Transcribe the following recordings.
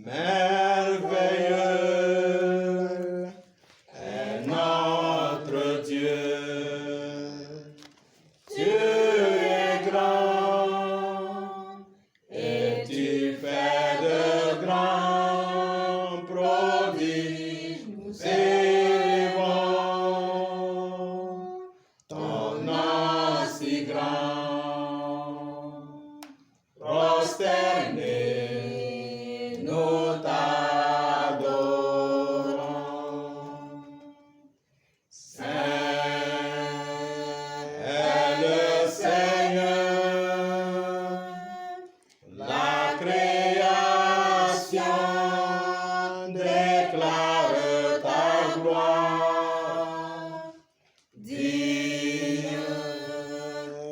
Merveilleux est notre Dieu. Dieu est grand et tu fais de grands prodiges. Nous élevons ton nom si grand. Prosternés, nous t'adorons. Saint est le Seigneur, la création déclare ta gloire, digne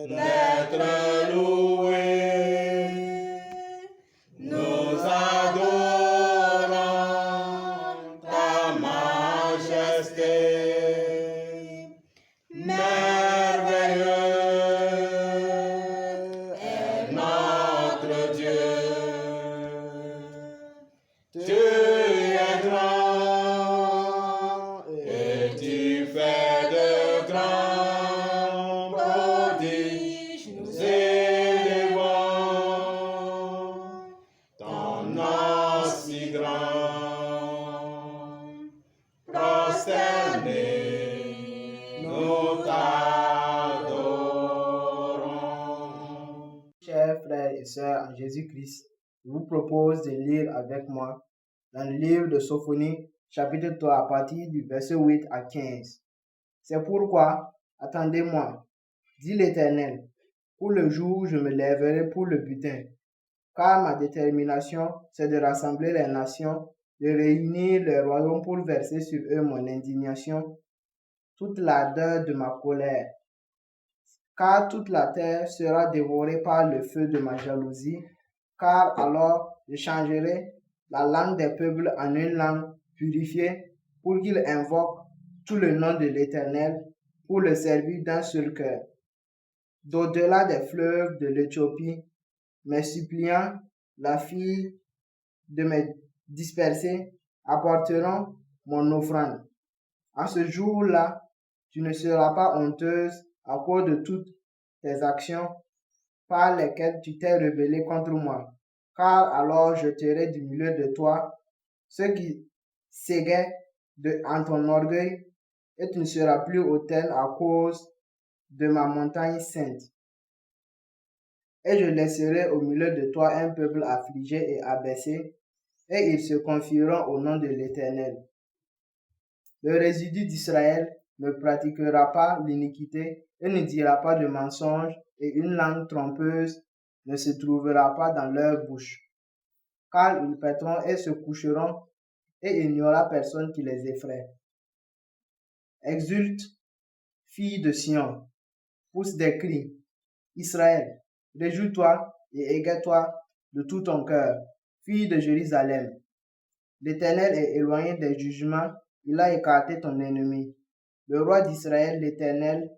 d'être loué. Nous adorons ta majesté. Merveilleux est notre Dieu. Tu es grand et tu fais de grands prodiges. Nous élevons ton nom si grand. Prosternés, nous t'adorons. Chers frères et sœurs en Jésus-Christ, je vous propose de lire avec moi dans le livre de Sophonie, chapitre 3, à partir du verset 8 à 15. C'est pourquoi, attendez-moi, dit l'Éternel, pour le jour où je me lèverai pour le butin, car ma détermination, c'est de rassembler les nations, de réunir les royaumes pour verser sur eux mon indignation, toute l'ardeur de ma colère. Car toute la terre sera dévorée par le feu de ma jalousie, car alors je changerai la langue des peuples en une langue purifiée, pour qu'ils invoquent tout le nom de l'Éternel, pour le servir d'un seul cœur. D'au-delà des fleuves de l'Éthiopie, mes suppliants, la fille de mes dispersés, apporteront mon offrande. En ce jour-là, tu ne seras pas honteuse à cause de toutes tes actions par lesquelles tu t'es rebellé contre moi, car alors je jeterai du milieu de toi ceux qui séguaient en ton orgueil, et tu ne seras plus hautaine à cause de ma montagne sainte. Et je laisserai au milieu de toi un peuple affligé et abaissé, et ils se confieront au nom de l'Éternel. Le résidu d'Israël ne pratiquera pas l'iniquité et ne dira pas de mensonge, et une langue trompeuse ne se trouvera pas dans leur bouche. Car ils paîtront et se coucheront, et il n'y aura personne qui les effraie. Exulte, fille de Sion, pousse des cris. Israël, réjouis-toi et égaie-toi de tout ton cœur, fille de Jérusalem. L'Éternel est éloigné des jugements, il a écarté ton ennemi. Le roi d'Israël, l'Éternel,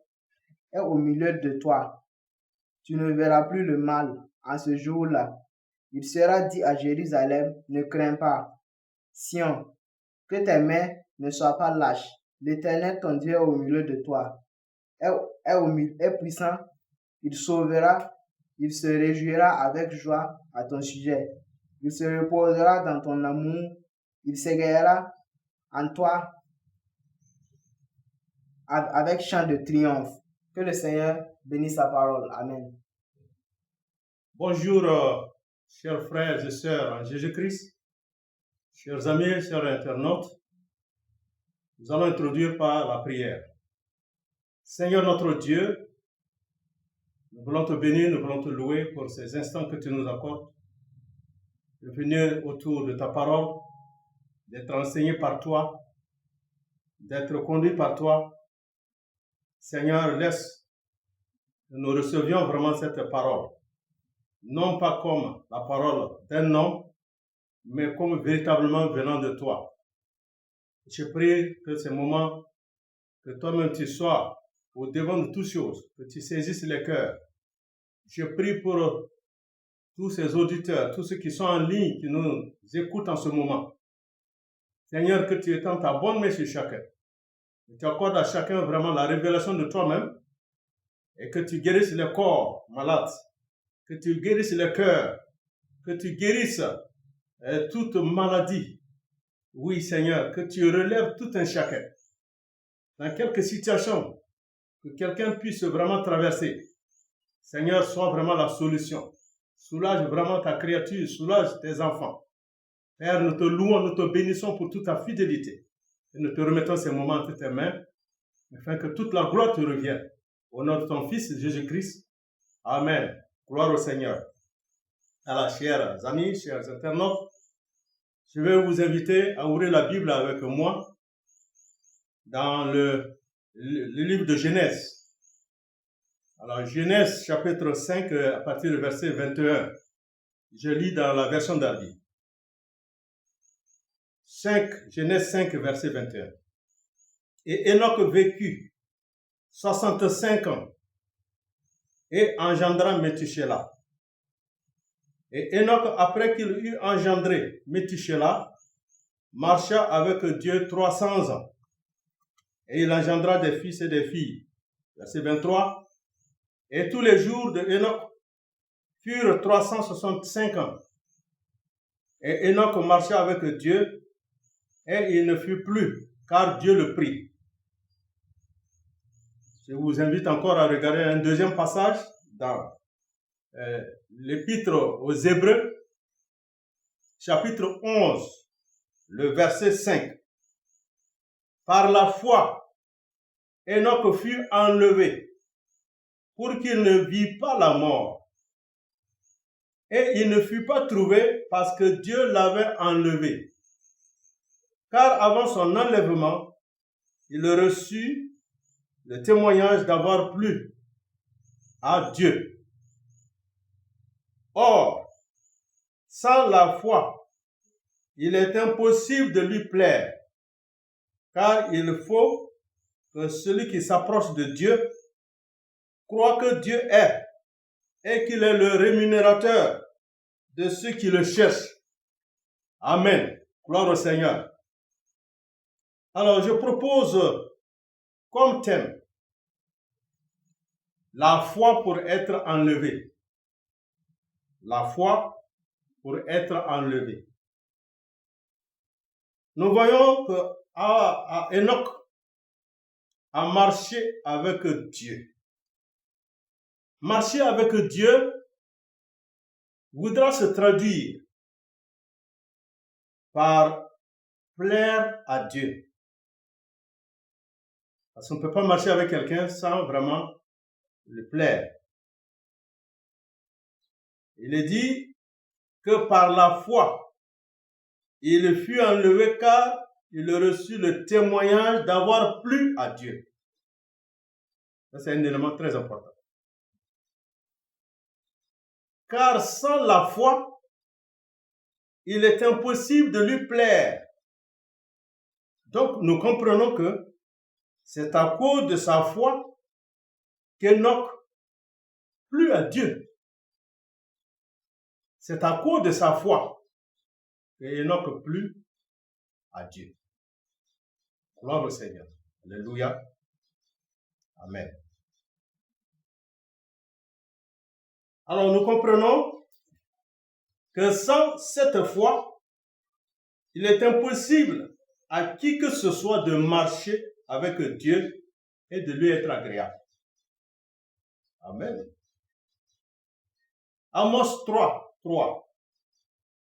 est au milieu de toi. Tu ne verras plus le mal en ce jour-là. Il sera dit à Jérusalem, ne crains pas. Sion, que tes mains ne soient pas lâches. L'Éternel, ton Dieu, est au milieu de toi. Est puissant, il sauvera, il se réjouira avec joie à ton sujet. Il se reposera dans ton amour, il s'égayera en toi avec chant de triomphe. Que le Seigneur bénisse sa parole. Amen. Bonjour, chers frères et sœurs en Jésus-Christ, chers amis, chers internautes. Nous allons introduire par la prière. Seigneur notre Dieu, nous voulons te bénir, nous voulons te louer pour ces instants que tu nous accordes, de venir autour de ta parole, d'être enseigné par toi, d'être conduit par toi. Seigneur, laisse que nous recevions vraiment cette parole, non pas comme la parole d'un homme, mais comme véritablement venant de toi. Je prie que ces moments, que toi-même tu sois au devant de toutes choses, que tu saisisses les cœurs. Je prie pour tous ces auditeurs, tous ceux qui sont en ligne, qui nous écoutent en ce moment. Seigneur, que tu étends ta bonne main sur chacun. Que tu accordes à chacun vraiment la révélation de toi-même et que tu guérisses les corps malades, que tu guérisses les cœurs, que tu guérisses toute maladie. Oui, Seigneur, que tu relèves tout un chacun. Dans quelque situation que quelqu'un puisse vraiment traverser, Seigneur, sois vraiment la solution. Soulage vraiment ta créature, soulage tes enfants. Père, nous te louons, nous te bénissons pour toute ta fidélité. Et nous te remettons ces moments entre tes mains, afin que toute la gloire te revienne. Au nom de ton Fils, Jésus-Christ. Amen. Gloire au Seigneur. Alors, chers amis, chers internautes, je vais vous inviter à ouvrir la Bible avec moi dans le livre de Genèse. Alors, Genèse chapitre 5, à partir du verset 21. Je lis dans la version d'Arby. Genèse 5, verset 21. Et Enoch vécut 65 ans et engendra Métushéla. Et Enoch, après qu'il eut engendré Métushéla, marcha avec Dieu 300 ans. Et il engendra des fils et des filles. Verset 23. Et tous les jours de Enoch furent 365 ans. Et Enoch marcha avec Dieu, et il ne fut plus, car Dieu le prit. Je vous invite encore à regarder un deuxième passage dans l'épître aux Hébreux, chapitre 11, le verset 5. Par la foi, Enoch fut enlevé pour qu'il ne vit pas la mort. Et il ne fut pas trouvé parce que Dieu l'avait enlevé. Car avant son enlèvement, il reçut le témoignage d'avoir plu à Dieu. Or, sans la foi, il est impossible de lui plaire, car il faut que celui qui s'approche de Dieu croit que Dieu est et qu'il est le rémunérateur de ceux qui le cherchent. Amen. Gloire au Seigneur. Alors, je propose comme thème la foi pour être enlevé. La foi pour être enlevé. Nous voyons que Enoch a marché avec Dieu. Marcher avec Dieu voudra se traduire par plaire à Dieu. Parce qu'on ne peut pas marcher avec quelqu'un sans vraiment le plaire. Il est dit que par la foi, il fut enlevé car il reçut le témoignage d'avoir plu à Dieu. Ça, c'est un élément très important. Car sans la foi, il est impossible de lui plaire. Donc, nous comprenons que c'est à cause de sa foi qu'Enoch plut à Dieu. C'est à cause de sa foi qu'Enoch plut à Dieu. Gloire au Seigneur. Alléluia. Amen. Alors, nous comprenons que sans cette foi, il est impossible à qui que ce soit de marcher avec Dieu et de lui être agréable. Amen. Amos 3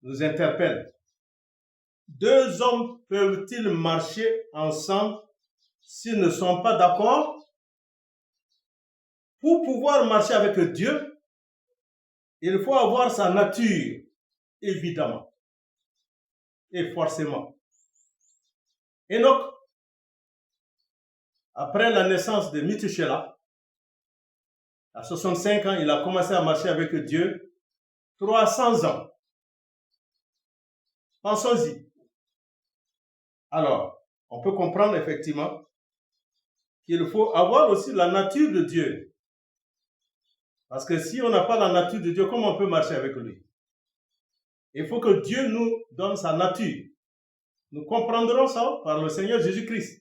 nous interpelle. Deux hommes peuvent-ils marcher ensemble s'ils ne sont pas d'accord? Pour pouvoir marcher avec Dieu, il faut avoir sa nature, évidemment, et forcément. Enoch, après la naissance de Métushéla, à 65 ans, il a commencé à marcher avec Dieu 300 ans. Pensons-y. Alors, on peut comprendre effectivement qu'il faut avoir aussi la nature de Dieu. Parce que si on n'a pas la nature de Dieu, comment on peut marcher avec lui? Il faut que Dieu nous donne sa nature. Nous comprendrons ça par le Seigneur Jésus-Christ.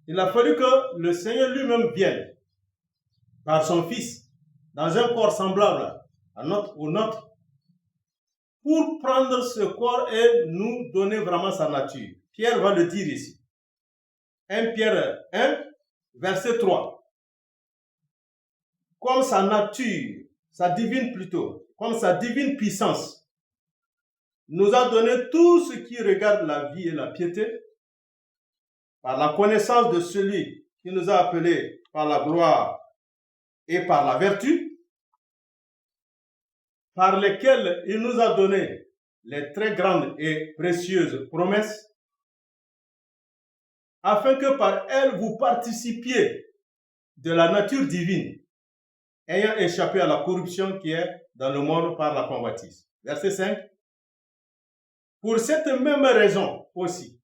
Il a fallu que le Seigneur lui-même vienne par son Fils dans un corps semblable au nôtre pour prendre ce corps et nous donner vraiment sa nature. Pierre va le dire ici. 1 Pierre 1, verset 3. Comme sa nature, comme sa divine puissance, nous a donné tout ce qui regarde la vie et la piété, par la connaissance de celui qui nous a appelés par la gloire et par la vertu, par lesquels il nous a donné les très grandes et précieuses promesses, afin que par elles vous participiez de la nature divine, ayant échappé à la corruption qui est dans le monde par la convoitise. Verset 5. Pour cette même raison aussi,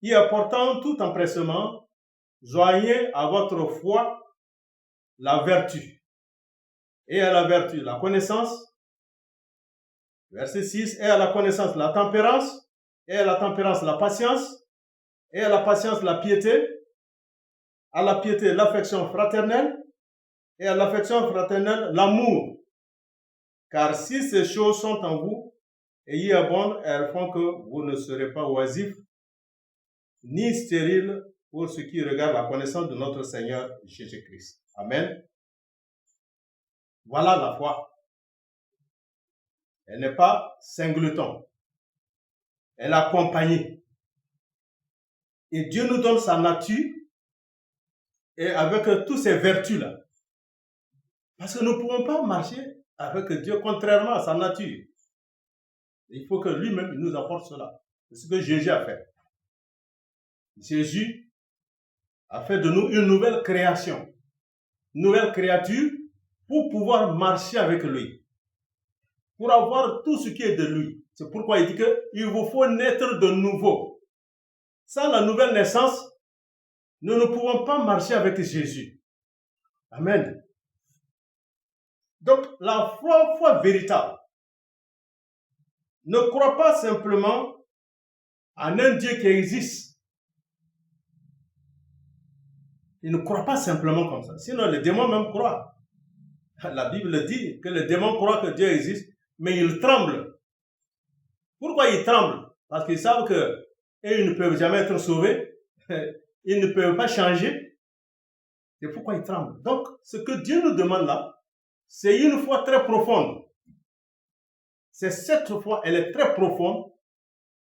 y apportant tout empressement, joignez à votre foi la vertu, et à la vertu la connaissance, verset 6, et à la connaissance la tempérance, et à la tempérance la patience, et à la patience la piété, à la piété l'affection fraternelle, et à l'affection fraternelle l'amour. Car si ces choses sont en vous, et y abondent, elles font que vous ne serez pas oisifs, ni stériles pour ce qui regarde la connaissance de notre Seigneur Jésus-Christ. Amen. Voilà la foi. Elle n'est pas singleton. Elle est accompagnée. Et Dieu nous donne sa nature et avec toutes ces vertus-là. Parce que nous ne pouvons pas marcher avec Dieu contrairement à sa nature. Il faut que lui-même nous apporte cela. C'est ce que Jésus a fait. Jésus a fait de nous une nouvelle création, une nouvelle créature pour pouvoir marcher avec lui, pour avoir tout ce qui est de lui. C'est pourquoi il dit qu'il vous faut naître de nouveau. Sans la nouvelle naissance, nous ne pouvons pas marcher avec Jésus. Amen. Donc, la foi véritable ne croit pas simplement en un Dieu qui existe. Il ne croit pas simplement comme ça. Sinon, les démons même croient. La Bible dit que les démons croient que Dieu existe, mais ils tremblent. Pourquoi ils tremblent? Parce qu'ils savent qu'ils ne peuvent jamais être sauvés. Ils ne peuvent pas changer. C'est pourquoi ils tremblent. Donc, ce que Dieu nous demande là, c'est une foi très profonde. C'est cette foi, elle est très profonde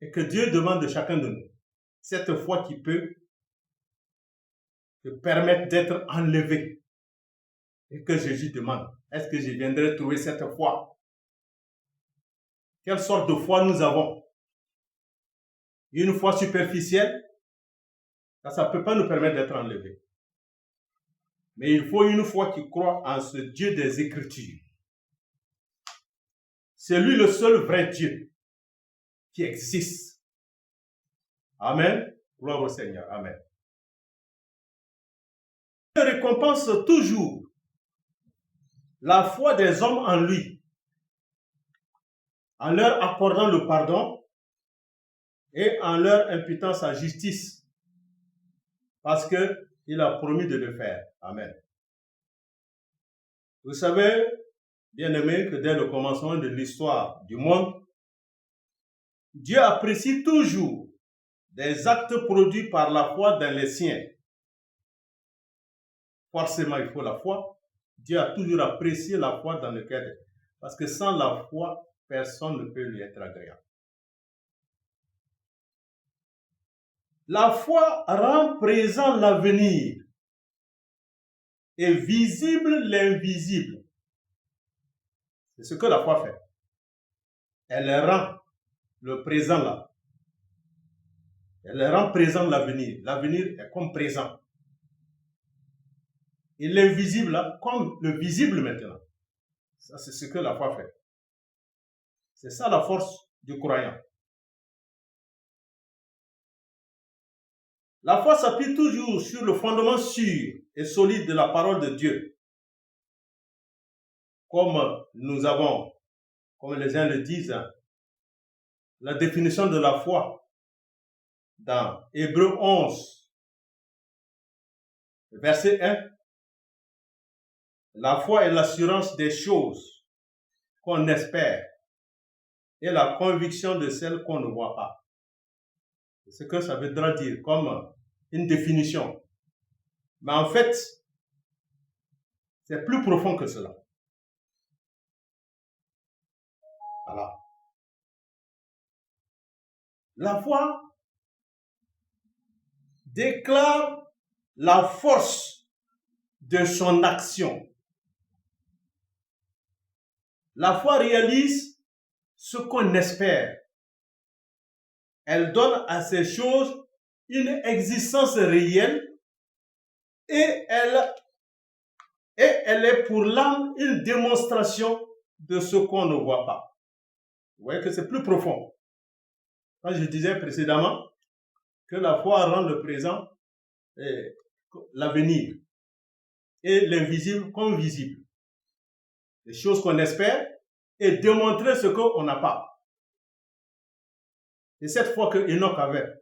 et que Dieu demande de chacun de nous. Cette foi qui peut te permettre d'être enlevé. Et que Jésus demande, est-ce que je viendrai trouver cette foi? Quelle sorte de foi nous avons? Une foi superficielle, ça ne peut pas nous permettre d'être enlevés. Mais il faut une foi qui croit en ce Dieu des Écritures. C'est lui le seul vrai Dieu qui existe. Amen. Gloire au Seigneur. Amen. Il récompense toujours la foi des hommes en lui, en leur accordant le pardon et en leur imputant sa justice, parce qu'il a promis de le faire. Amen. Vous savez, bien-aimés, que dès le commencement de l'histoire du monde, Dieu apprécie toujours des actes produits par la foi dans les siens. Forcément, il faut la foi. Dieu a toujours apprécié la foi dans le cœur. Parce que sans la foi, personne ne peut lui être agréable. La foi rend présent l'avenir et visible l'invisible. C'est ce que la foi fait. Elle rend le présent là. Elle rend présent l'avenir. L'avenir est comme présent. Et l'invisible là, comme le visible maintenant. Ça, c'est ce que la foi fait. C'est ça la force du croyant. La foi s'appuie toujours sur le fondement sûr et solide de la parole de Dieu. comme nous avons, comme les uns le disent, la définition de la foi dans Hébreux 11, verset 1, la foi est l'assurance des choses qu'on espère et la conviction de celles qu'on ne voit pas. C'est ce que ça voudra dire comme une définition. Mais en fait, c'est plus profond que cela. Voilà. La foi déclare la force de son action. La foi réalise ce qu'on espère. Elle donne à ces choses une existence réelle et elle est pour l'âme une démonstration de ce qu'on ne voit pas. Vous voyez que c'est plus profond. Quand je disais précédemment que la foi rend le présent et l'avenir et l'invisible comme visible. Les choses qu'on espère et démontrer ce qu'on n'a pas. Et cette foi que Enoch avait.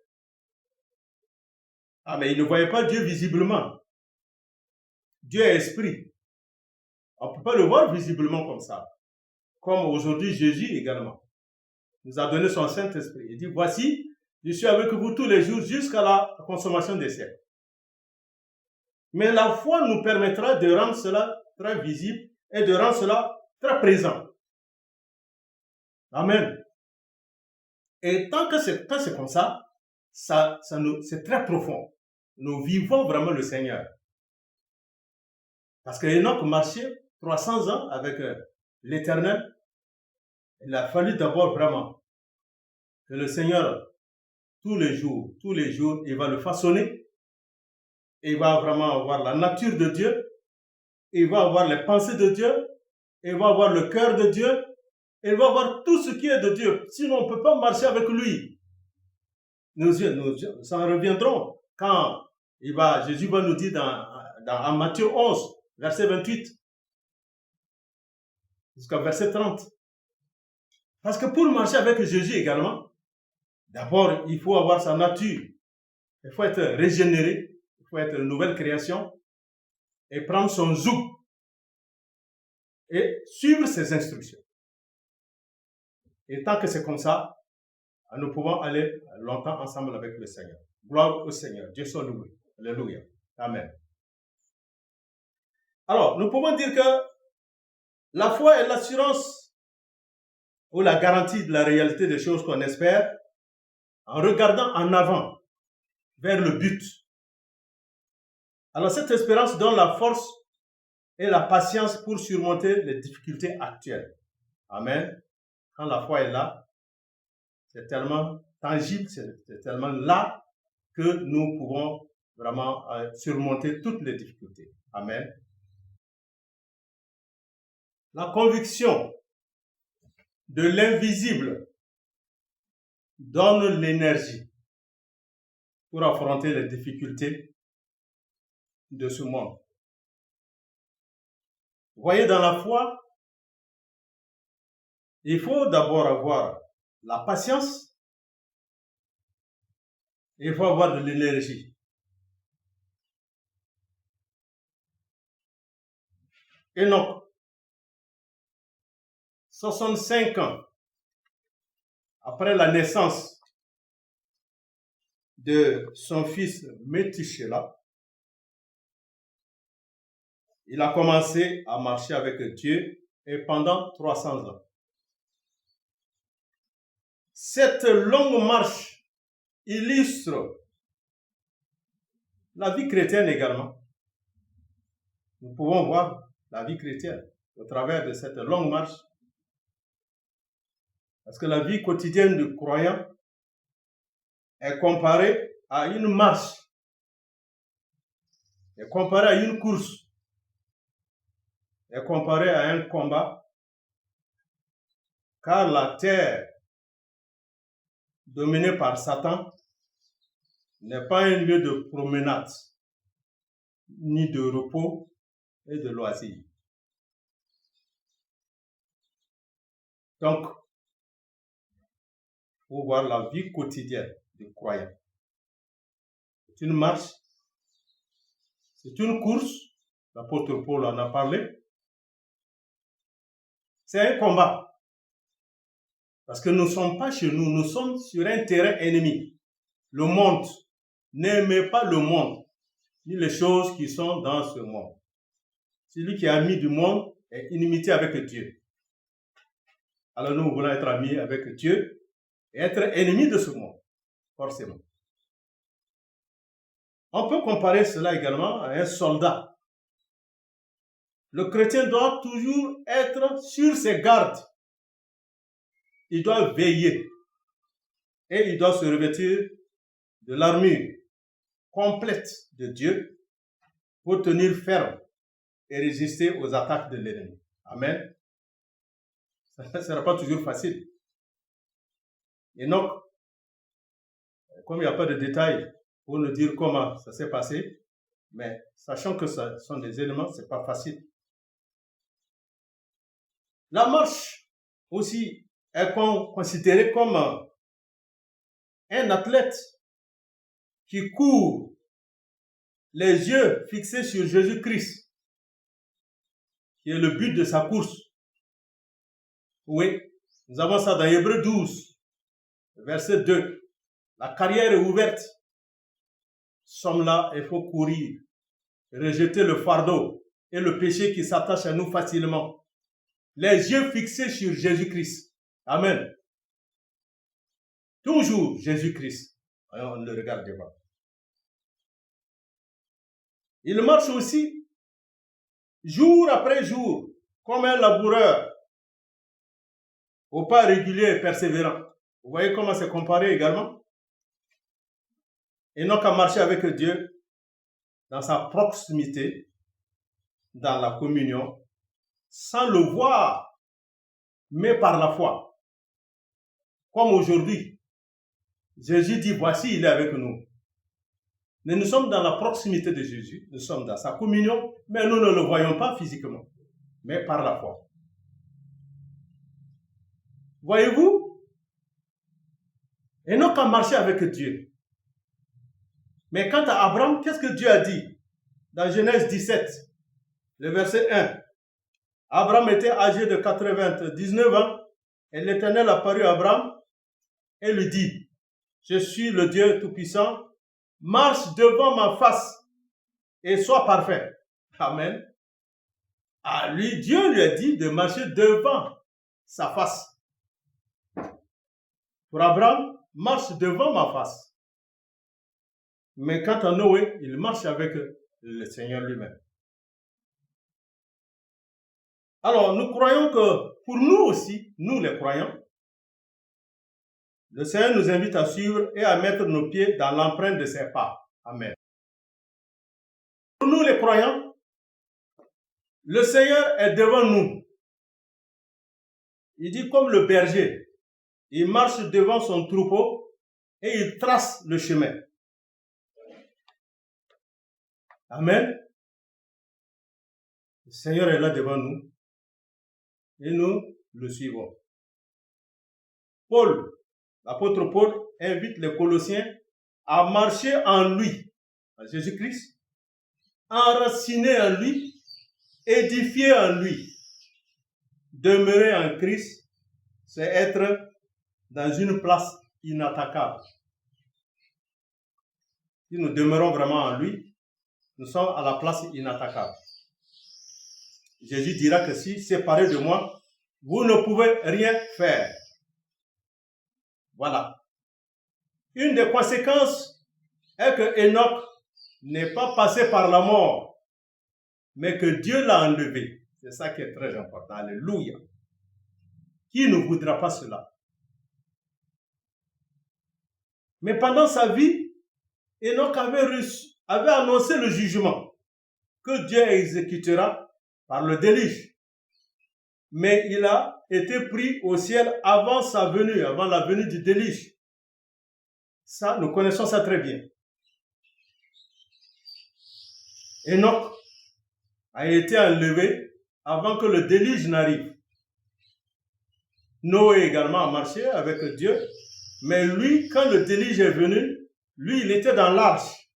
Ah, mais il ne voyait pas Dieu visiblement. Dieu est esprit. On ne peut pas le voir visiblement comme ça. Comme aujourd'hui, Jésus également nous a donné son Saint-Esprit. Il dit, voici, je suis avec vous tous les jours jusqu'à la consommation des siècles. Mais la foi nous permettra de rendre cela très visible et de rendre cela très présent. Amen. Et tant que c'est comme ça, c'est très profond. Nous vivons vraiment le Seigneur. Parce que Enoch marchait 300 ans avec l'Éternel. Il a fallu d'abord vraiment que le Seigneur, tous les jours, il va le façonner. Il va vraiment avoir la nature de Dieu. Il va avoir les pensées de Dieu. Il va avoir le cœur de Dieu. Il va avoir tout ce qui est de Dieu. Sinon, on ne peut pas marcher avec lui. Nous en reviendrons quand Jésus va nous dire dans Matthieu 11, verset 28, jusqu'à verset 30. Parce que pour marcher avec Jésus également, d'abord, il faut avoir sa nature. Il faut être régénéré. Il faut être une nouvelle création. Et prendre son zouk. Et suivre ses instructions. Et tant que c'est comme ça, nous pouvons aller longtemps ensemble avec le Seigneur. Gloire au Seigneur. Dieu soit loué. Alléluia. Amen. Alors, nous pouvons dire que la foi est l'assurance ou la garantie de la réalité des choses qu'on espère en regardant en avant vers le but. Alors, cette espérance donne la force et la patience pour surmonter les difficultés actuelles. Amen. Quand la foi est là, c'est tellement tangible, c'est tellement là que nous pouvons vraiment surmonter toutes les difficultés. Amen. La conviction de l'invisible donne l'énergie pour affronter les difficultés de ce monde. Vous voyez, dans la foi, il faut d'abord avoir la patience, et il faut avoir de l'énergie. Enoch, 65 ans après la naissance de son fils Métushélah, il a commencé à marcher avec Dieu et pendant 300 ans. Cette longue marche illustre la vie chrétienne également. Nous pouvons voir la vie chrétienne au travers de cette longue marche. Parce que la vie quotidienne du croyant est comparée à une marche, est comparée à une course, est comparée à un combat, car la terre dominée par Satan n'est pas un lieu de promenade, ni de repos et de loisirs. Donc, pour voir la vie quotidienne du croyant. C'est une marche, c'est une course, l'apôtre Paul en a parlé. C'est un combat. Parce que nous ne sommes pas chez nous, nous sommes sur un terrain ennemi. Le monde. N'aimez pas le monde, ni les choses qui sont dans ce monde. Celui qui est ami du monde est inimité avec Dieu. Alors nous voulons être amis avec Dieu et être ennemis de ce monde, forcément. On peut comparer cela également à un soldat. Le chrétien doit toujours être sur ses gardes. Il doit veiller et il doit se revêtir de l'armure complète de Dieu pour tenir ferme et résister aux attaques de l'ennemi. Amen. Ça ne sera pas toujours facile. Et donc, comme il n'y a pas de détails pour nous dire comment ça s'est passé, mais sachant que ce sont des éléments, ce n'est pas facile. La marche aussi est considérée comme un athlète qui court les yeux fixés sur Jésus-Christ, qui est le but de sa course. Oui, nous avons ça dans Hébreux 12, verset 2. La carrière est ouverte. Nous sommes là, il faut courir, rejeter le fardeau et le péché qui s'attache à nous facilement. Les yeux fixés sur Jésus-Christ. Amen. Toujours Jésus-Christ. On le regarde devant. Il marche aussi jour après jour, comme un laboureur, au pas régulier et persévérant. Vous voyez comment c'est comparé également? Et non qu'à marcher avec Dieu dans sa proximité, dans la communion, sans le voir, mais par la foi. Comme aujourd'hui, Jésus dit, voici, il est avec nous. Mais nous sommes dans la proximité de Jésus, nous sommes dans sa communion, mais nous ne le voyons pas physiquement, mais par la foi. Voyez-vous? Et non qu'à marcher avec Dieu. Mais quant à Abraham, qu'est-ce que Dieu a dit? Dans Genèse 17, le verset 1. Abraham était âgé de 99 ans, et l'Éternel apparut à Abraham et lui dit, je suis le Dieu Tout-Puissant, marche devant ma face et sois parfait. Amen. À lui, Dieu lui a dit de marcher devant sa face. Pour Abraham, marche devant ma face. Mais quant à Noé, il marche avec le Seigneur lui-même. Alors, nous croyons que pour nous aussi, nous les croyants, le Seigneur nous invite à suivre et à mettre nos pieds dans l'empreinte de ses pas. Amen. Pour nous les croyants, le Seigneur est devant nous. Il dit comme le berger, il marche devant son troupeau et il trace le chemin. Amen. Le Seigneur est là devant nous et nous le suivons. Paul, l'apôtre Paul, invite les Colossiens à marcher en lui, en Jésus-Christ, enraciner en lui, édifier en lui. Demeurer en Christ, c'est être dans une place inattaquable. Si nous demeurons vraiment en lui, nous sommes à la place inattaquable. Jésus dira que si séparés de moi, vous ne pouvez rien faire. Voilà. Une des conséquences est que Enoch n'est pas passé par la mort, mais que Dieu l'a enlevé. C'est ça qui est très important. Alléluia. Qui ne voudra pas cela? Mais pendant sa vie, Enoch avait annoncé le jugement que Dieu exécutera par le déluge. Mais il a été pris au ciel avant sa venue, avant la venue du déluge. Ça, nous connaissons ça très bien. Enoch a été enlevé avant que le déluge n'arrive. Noé également a marché avec Dieu, mais lui, quand le déluge est venu, lui, il était dans l'arche.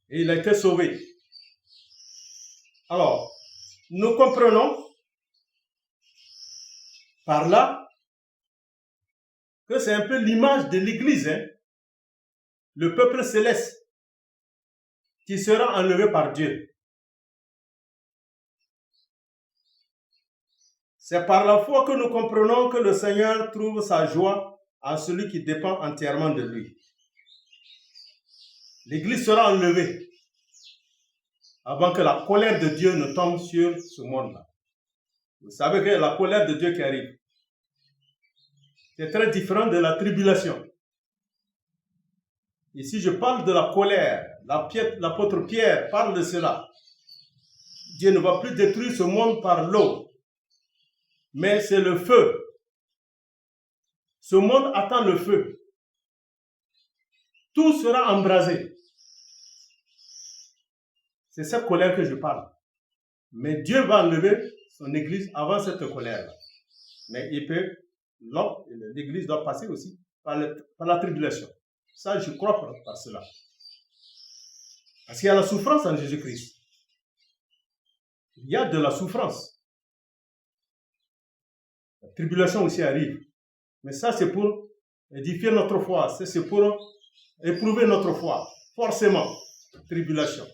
Et il a été sauvé. Alors, nous comprenons par là que c'est un peu l'image de l'Église, hein? Le peuple céleste qui sera enlevé par Dieu. C'est par la foi que nous comprenons que le Seigneur trouve sa joie en celui qui dépend entièrement de lui. L'Église sera enlevée avant que la colère de Dieu ne tombe sur ce monde-là. Vous savez que la colère de Dieu qui arrive, c'est très différent de la tribulation. Ici, je parle de la colère. L'apôtre Pierre parle de cela. Dieu ne va plus détruire ce monde par l'eau, mais c'est le feu. Ce monde attend le feu. Tout sera embrasé. C'est cette colère que je parle. Mais Dieu va enlever son Église avant cette colère-là. Mais l'Église doit passer aussi par la tribulation. Ça, je crois par cela. Parce qu'il y a la souffrance en Jésus-Christ. Il y a de la souffrance. La tribulation aussi arrive. Mais ça, c'est pour édifier notre foi. C'est pour éprouver notre foi. Forcément, tribulation.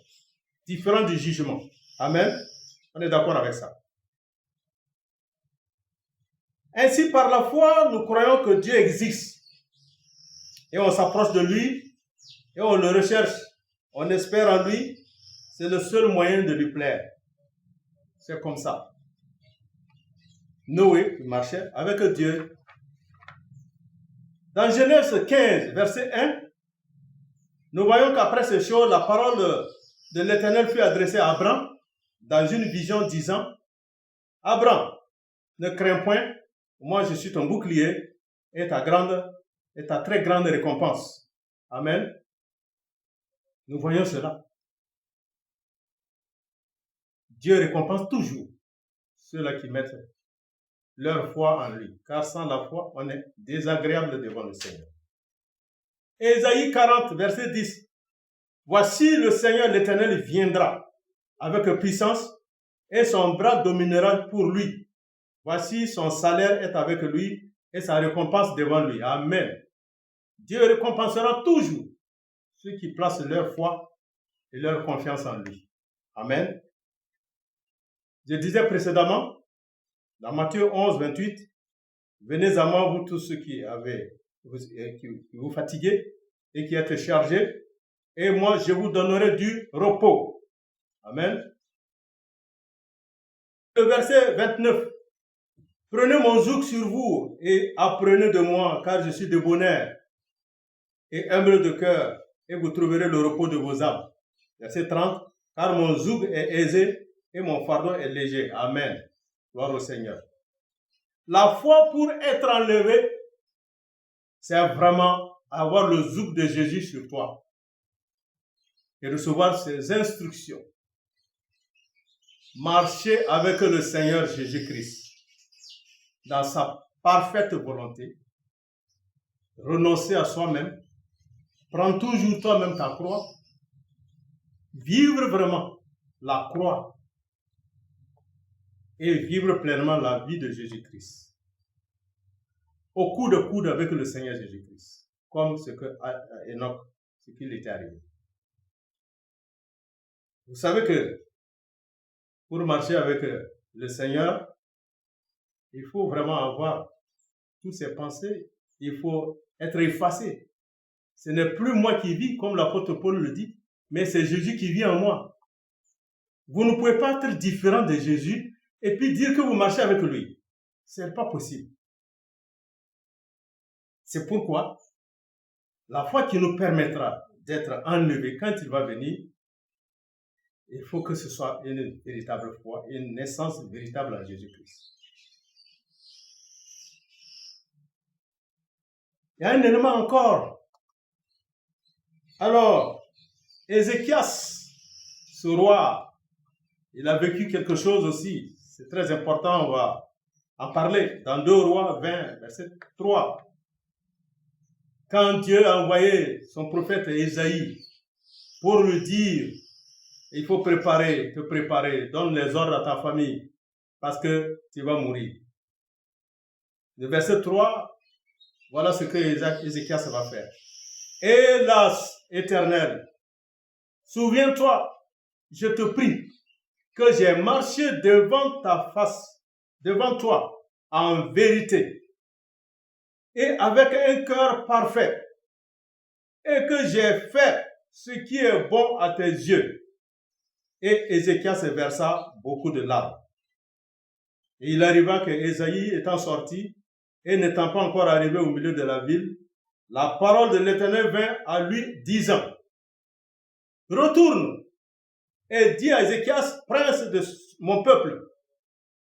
Différent du jugement. Amen. On est d'accord avec ça. Ainsi, par la foi, nous croyons que Dieu existe. Et on s'approche de lui. Et on le recherche. On espère en lui. C'est le seul moyen de lui plaire. C'est comme ça. Noé marchait avec Dieu. Dans Genèse 15, verset 1, nous voyons qu'après ces choses, la parole de l'Éternel fut adressée à Abraham dans une vision disant, Abraham, ne crains point, moi je suis ton bouclier et ta très grande récompense. Amen. Nous voyons cela. Dieu récompense toujours ceux-là qui mettent leur foi en lui. Car sans la foi, on est désagréable devant le Seigneur. Ésaïe 40, verset 10. Voici le Seigneur l'Éternel viendra avec puissance et son bras dominera pour lui. Voici son salaire est avec lui et sa récompense devant lui. Amen. Dieu récompensera toujours ceux qui placent leur foi et leur confiance en lui. Amen. Je disais précédemment, dans Matthieu 11, 28, venez à moi, vous tous ceux qui vous fatiguez et qui êtes chargés, et moi je vous donnerai du repos. Amen. Le verset 29. Prenez mon joug sur vous et apprenez de moi, car je suis de bon air et humble de cœur, et vous trouverez le repos de vos âmes. Verset 30. Car mon joug est aisé et mon fardeau est léger. Amen. Gloire au Seigneur. La foi pour être enlevée, c'est vraiment avoir le joug de Jésus sur toi et recevoir ses instructions. Marcher avec le Seigneur Jésus-Christ dans sa parfaite volonté, renoncer à soi-même, prendre toujours toi-même ta croix, vivre vraiment la croix et vivre pleinement la vie de Jésus-Christ. Au coude à coude avec le Seigneur Jésus-Christ, comme ce que Enoch, ce qu'il était arrivé. Vous savez que pour marcher avec le Seigneur, il faut vraiment avoir toutes ses pensées, il faut être effacé. Ce n'est plus moi qui vis, comme l'apôtre Paul le dit, mais c'est Jésus qui vit en moi. Vous ne pouvez pas être différent de Jésus et puis dire que vous marchez avec lui. Ce n'est pas possible. C'est pourquoi la foi qui nous permettra d'être enlevés quand il va venir, il faut que ce soit une véritable foi, une naissance véritable en Jésus-Christ. Il y a un élément encore. Alors, Ézéchias, ce roi, il a vécu quelque chose aussi. C'est très important, on va en parler dans 2 Rois 20, verset 3. Quand Dieu a envoyé son prophète Ésaïe pour lui dire, il faut te préparer, donne les ordres à ta famille, parce que tu vas mourir. Le verset 3, voilà ce que Ézéchias va faire. Hélas, Éternel, souviens-toi, je te prie, que j'ai marché devant ta face, devant toi, en vérité, et avec un cœur parfait, et que j'ai fait ce qui est bon à tes yeux. Et Ézéchias versa beaucoup de larmes. Et il arriva que Ésaïe étant sorti, et n'étant pas encore arrivé au milieu de la ville, la parole de l'Éternel vint à lui, disant, retourne et dis à Ézéchias, prince de mon peuple,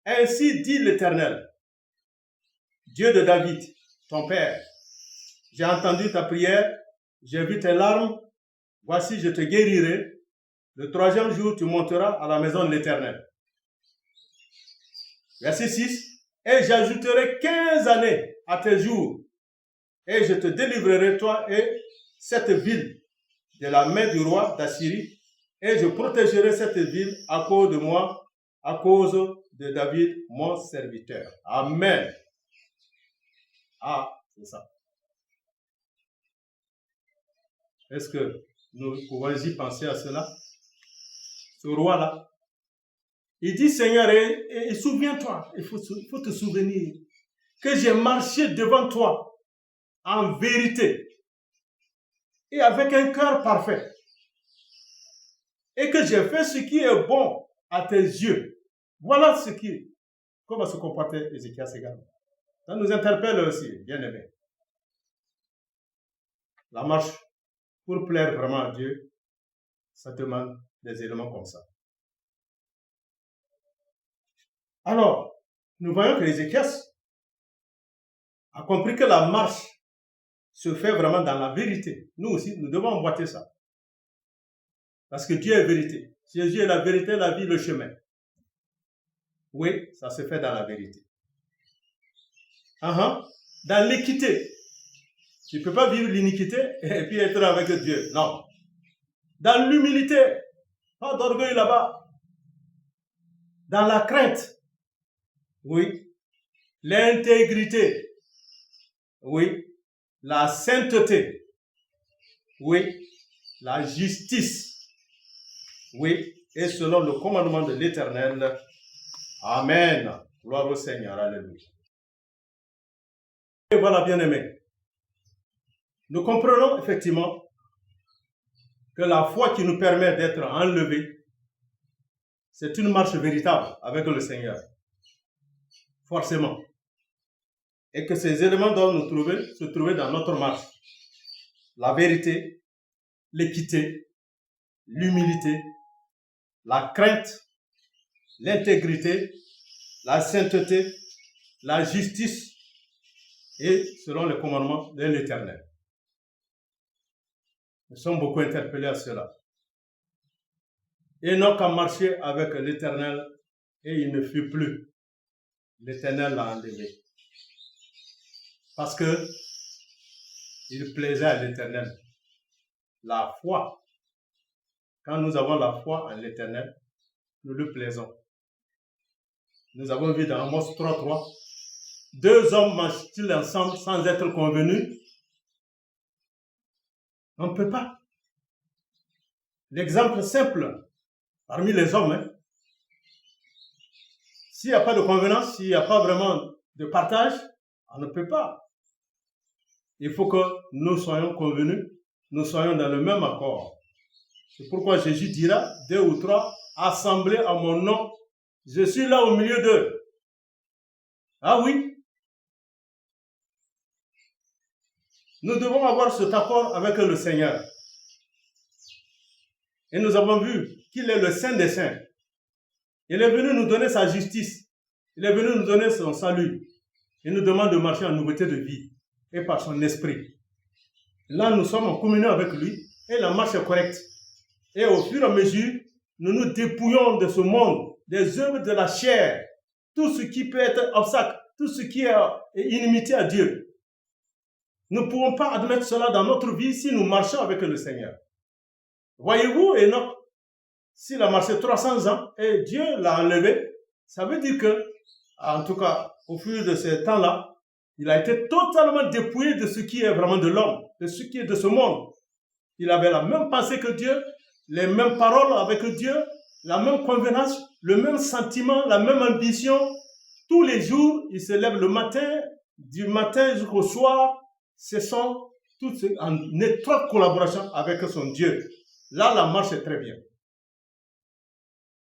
ainsi dit l'Éternel, Dieu de David, ton père, j'ai entendu ta prière, j'ai vu tes larmes, voici je te guérirai, le 3e jour tu monteras à la maison de l'Éternel. Verset 6, et j'ajouterai 15 années à tes jours, et je te délivrerai toi et cette ville de la main du roi d'Assyrie, et je protégerai cette ville à cause de moi, à cause de David, mon serviteur. Amen. Ah, c'est ça. Est-ce que nous pouvons y penser à cela? Ce roi-là, il dit, Seigneur, et souviens-toi, il faut te souvenir que j'ai marché devant toi en vérité et avec un cœur parfait et que j'ai fait ce qui est bon à tes yeux. Voilà comment se comportait Ézéchias également. Ça nous interpelle aussi, bien aimé. La marche pour plaire vraiment à Dieu, ça demande des éléments comme ça. Alors, nous voyons que Ézéchias a compris que la marche se fait vraiment dans la vérité. Nous aussi, nous devons emboîter ça. Parce que Dieu est vérité. Jésus est la vérité, la vie, le chemin. Oui, ça se fait dans la vérité. Dans l'équité. Tu ne peux pas vivre l'iniquité et puis être avec Dieu. Non. Dans l'humilité. Pas d'orgueil là-bas. Dans la crainte. Oui. L'intégrité. Oui. La sainteté. Oui. La justice. Oui. Et selon le commandement de l'Éternel. Amen. Gloire au Seigneur. Alléluia. Et voilà, bien-aimés. Nous comprenons effectivement que la foi qui nous permet d'être enlevés, c'est une marche véritable avec le Seigneur. Forcément. Et que ces éléments doivent se trouver dans notre marche. La vérité, l'équité, l'humilité, la crainte, l'intégrité, la sainteté, la justice et selon les commandements de l'Éternel. Nous sommes beaucoup interpellés à cela. Enoch a marché avec l'Éternel et il ne fut plus. L'Éternel l'a enlevé. Parce que il plaisait à l'Éternel. La foi. Quand nous avons la foi en l'Éternel, nous lui plaisons. Nous avons vu dans Amos 3:3, 2 hommes marchent-ils ensemble sans être convenus? On ne peut pas. L'exemple simple parmi les hommes, s'il n'y a pas de convenance, s'il n'y a pas vraiment de partage, on ne peut pas. Il faut que nous soyons convenus, nous soyons dans le même accord. C'est pourquoi Jésus dira, 2 ou 3 assemblés à mon nom, je suis là au milieu d'eux. Ah oui. Nous devons avoir cet accord avec le Seigneur. Et nous avons vu qu'il est le Saint des Saints. Il est venu nous donner sa justice. Il est venu nous donner son salut. Il nous demande de marcher en nouveauté de vie et par son esprit. Là, nous sommes en communion avec lui et la marche est correcte. Et au fur et à mesure, nous nous dépouillons de ce monde, des œuvres de la chair, tout ce qui peut être obstacle, tout ce qui est inimité à Dieu. Nous ne pouvons pas admettre cela dans notre vie si nous marchons avec le Seigneur. Voyez-vous, Enoch, s'il a marché 300 ans et Dieu l'a enlevé, ça veut dire que, en tout cas, au fil de ces temps-là, il a été totalement dépouillé de ce qui est vraiment de l'homme, de ce qui est de ce monde. Il avait la même pensée que Dieu, les mêmes paroles avec Dieu, la même convenance, le même sentiment, la même ambition. Tous les jours, il se lève le matin, du matin jusqu'au soir, ce sont toutes en étroite collaboration avec son Dieu. Là, la marche est très bien.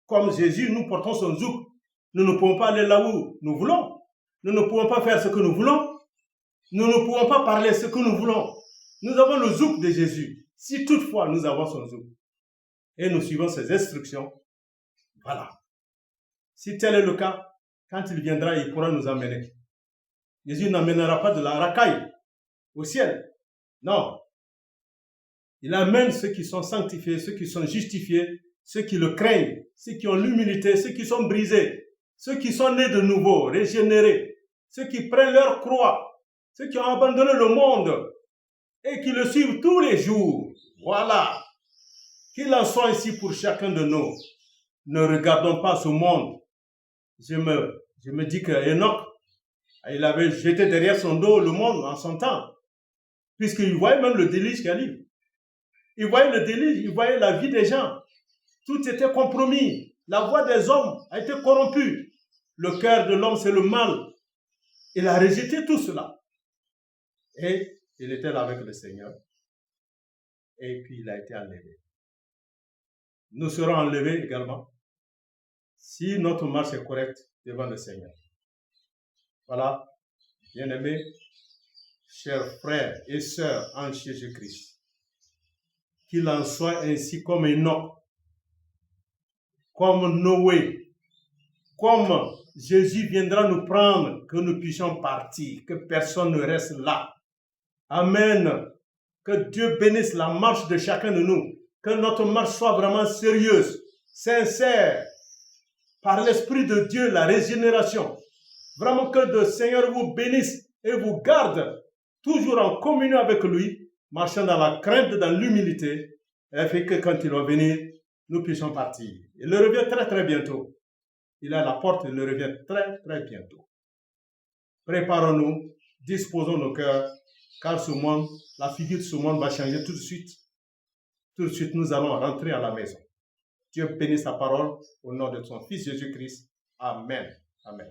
Comme Jésus, nous portons son zouk. Nous ne pouvons pas aller là où nous voulons. Nous ne pouvons pas faire ce que nous voulons. Nous ne pouvons pas parler ce que nous voulons. Nous avons le zouk de Jésus. Si toutefois nous avons son zouk et nous suivons ses instructions, voilà. Si tel est le cas, quand il viendra, il pourra nous emmener. Jésus n'amènera pas de la racaille au ciel. Non. Il amène ceux qui sont sanctifiés, ceux qui sont justifiés, ceux qui le craignent, ceux qui ont l'humilité, ceux qui sont brisés, ceux qui sont nés de nouveau, régénérés, ceux qui prennent leur croix, ceux qui ont abandonné le monde et qui le suivent tous les jours. Voilà. Qu'il en soit ainsi pour chacun de nous. Ne regardons pas ce monde. Je me dis que Enoch, il avait jeté derrière son dos le monde en son temps, puisqu'il voyait même le déluge qui arrive. Il voyait le déluge, il voyait la vie des gens. Tout était compromis. La voix des hommes a été corrompue. Le cœur de l'homme, c'est le mal. Il a rejeté tout cela. Et il était là avec le Seigneur. Et puis il a été enlevé. Nous serons enlevés également si notre marche est correcte devant le Seigneur. Voilà, bien-aimés, chers frères et sœurs en Jésus-Christ, qu'il en soit ainsi comme Enoch, comme Noé, comme Jésus viendra nous prendre, que nous puissions partir, que personne ne reste là. Amen. Que Dieu bénisse la marche de chacun de nous, que notre marche soit vraiment sérieuse, sincère, par l'Esprit de Dieu, la régénération. Vraiment que le Seigneur vous bénisse et vous garde, toujours en communion avec lui, marchant dans la crainte, dans l'humilité, et fait que quand il va venir, nous puissions partir. Il revient très très bientôt. Il est à la porte, il revient très très bientôt. Préparons-nous, disposons nos cœurs, car ce monde, la figure de ce monde va changer tout de suite. Tout de suite, nous allons rentrer à la maison. Dieu bénisse sa parole au nom de son Fils Jésus-Christ. Amen. Amen.